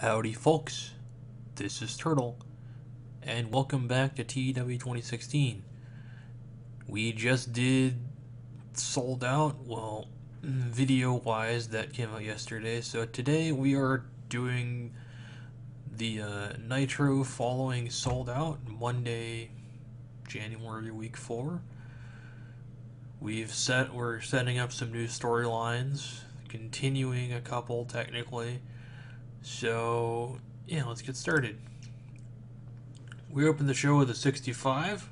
Howdy folks, this is Turtle, and welcome back to TEW 2016. We just did Sold Out, well, video-wise, that came out yesterday, so today we are doing the Nitro following Sold Out, Monday, January week 4. We're setting up some new storylines, continuing a couple technically. So, yeah, let's get started. We open the show with a 65.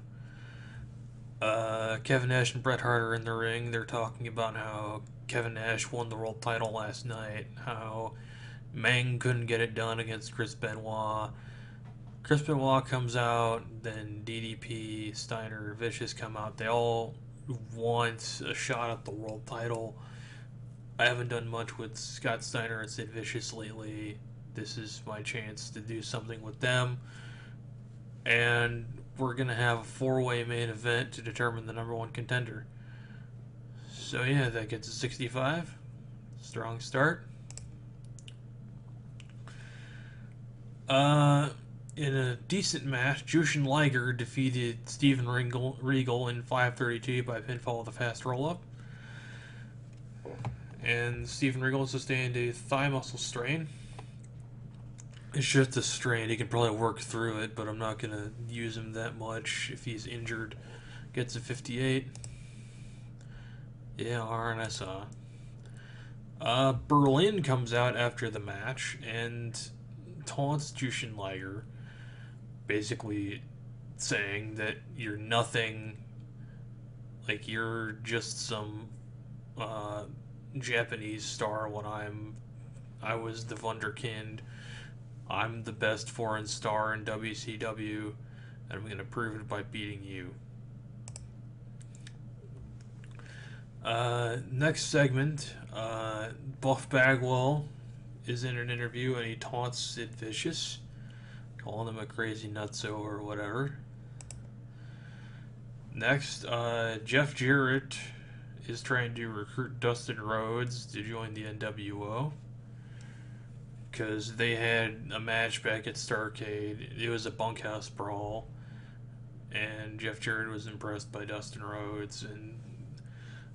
Kevin Nash and Bret Hart are in the ring. They're talking about how Kevin Nash won the world title last night, how Meng couldn't get it done against Chris Benoit. Chris Benoit comes out, then DDP, Steiner, Vicious come out. They all want a shot at the world title. I haven't done much with Scott Steiner and Sid Vicious lately. This is my chance to do something with them. And we're going to have a four-way main event to determine the number one contender. So yeah, that gets a 65. Strong start. In a decent match, Jushin Liger defeated Steven Regal in 5:32 by pinfall with a fast roll-up. And Steven Regal sustained a thigh muscle strain. It's just a strain. He can probably work through it, but I'm not going to use him that much if he's injured. Gets a 58. Yeah, RNSA. Berlin comes out after the match and taunts Jushin Liger, basically saying that you're nothing, like you're just some Japanese star when I was the Wunderkind. I'm the best foreign star in WCW, and I'm going to prove it by beating you. Next segment, Buff Bagwell is in an interview and he taunts Sid Vicious, calling him a crazy nutso or whatever. Next, Jeff Jarrett is trying to recruit Dustin Rhodes to join the NWO because they had a match back at Starrcade. It was a bunkhouse brawl, and Jeff Jarrett was impressed by Dustin Rhodes, and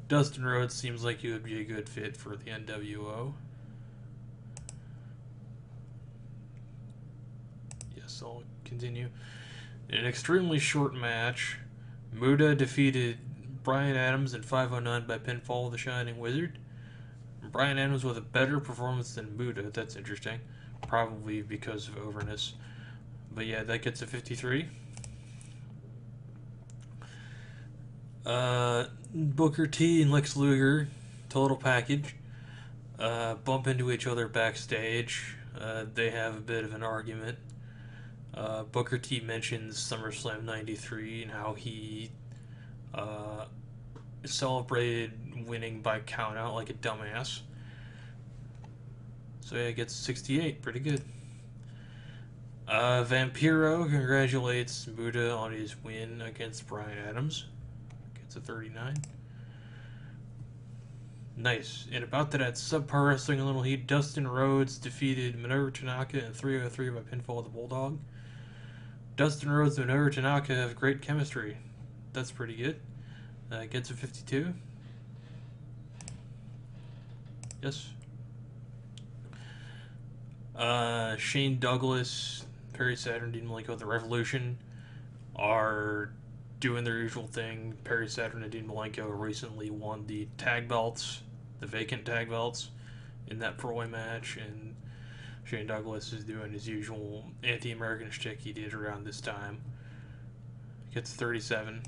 Dustin Rhodes seems like he would be a good fit for the NWO. Yes, I'll continue. In an extremely short match, Muda defeated Bryan Adams in 5:09 by pinfall with the Shining Wizard. Bryan Adams with a better performance than Muda. That's interesting. Probably because of overness. But yeah, that gets a 53. Booker T and Lex Luger, total package, bump into each other backstage. They have a bit of an argument. Booker T mentions SummerSlam 93 and how he celebrated winning by countout like a dumbass. So yeah, it gets 68. Pretty good. Vampiro congratulates Muda on his win against Bryan Adams. Gets a 39. Nice. And about that, at Subpar Wrestling a Little Heat, Dustin Rhodes defeated Minoru Tanaka in 3:03 by pinfall with a Bulldog. Dustin Rhodes and Minoru Tanaka have great chemistry. That's pretty good. Gets a 52. Yes. Shane Douglas, Perry Saturn, Dean Malenko, the Revolution are doing their usual thing. Perry Saturn and Dean Malenko recently won the tag belts, the vacant tag belts, in that four-way match, and Shane Douglas is doing his usual anti-American shtick he did around this time. Gets 37.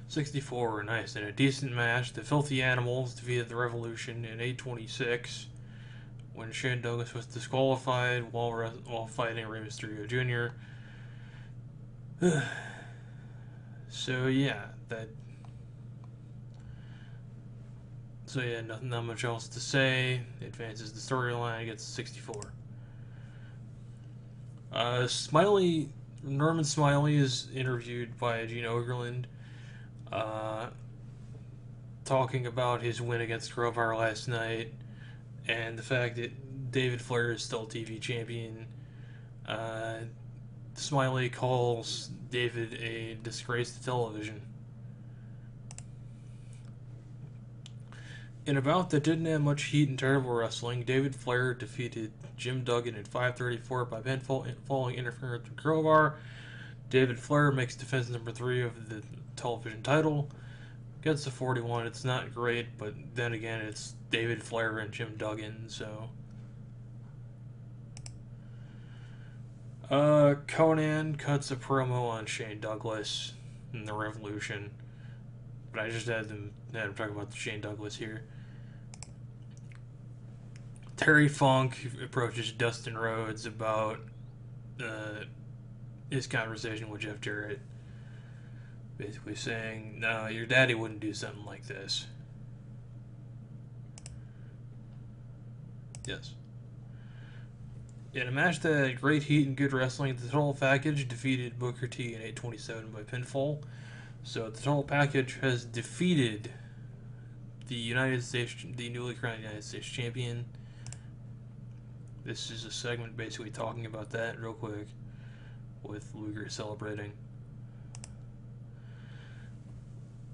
64, nice. In a decent match, the Filthy Animals defeated the Revolution in 8:26 when Shane Douglas was disqualified while fighting Rey Mysterio Jr. So yeah, not much else to say. Advances the storyline, gets 64. Norman Smiley is interviewed by Gene Okerlund, talking about his win against Grovar last night, and the fact that David Flair is still TV champion. Uh, Smiley calls David a disgrace to television. In a bout that didn't have much heat in terrible wrestling, David Flair defeated Jim Duggan at 5:34 by pinfall following interference with crowbar. David Flair makes defense number 3 of the television title. Gets to 41. It's not great, but then again, it's David Flair and Jim Duggan, so. Conan cuts a promo on Shane Douglas in the Revolution, but I just had him talk about Shane Douglas here. Terry Funk approaches Dustin Rhodes about his conversation with Jeff Jarrett, basically saying, "No, your daddy wouldn't do something like this." Yes. In a match that had great heat and good wrestling, the Total Package defeated Booker T in 8:27 by pinfall. So the Total Package has defeated the newly crowned United States champion. This is a segment basically talking about that real quick, with Luger celebrating.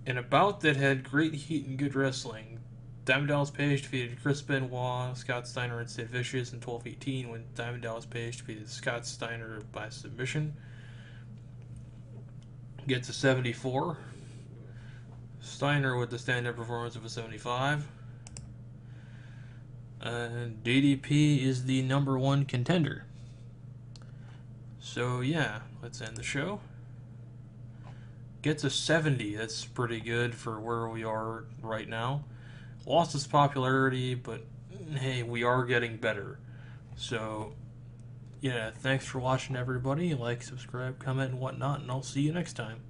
In a bout that had great heat and good wrestling, Diamond Dallas Page defeated Chris Benoit, Scott Steiner, and Sid Vicious in 12:18 when Diamond Dallas Page defeated Scott Steiner by submission. Gets a 74. Steiner with the stand-up performance of a 75. DDP is the number 1 contender. So yeah, let's end the show. Gets a 70. That's pretty good for where we are right now. Lost its popularity, but hey, we are getting better. So yeah, thanks for watching, everybody. Like, subscribe, comment, and whatnot, and I'll see you next time.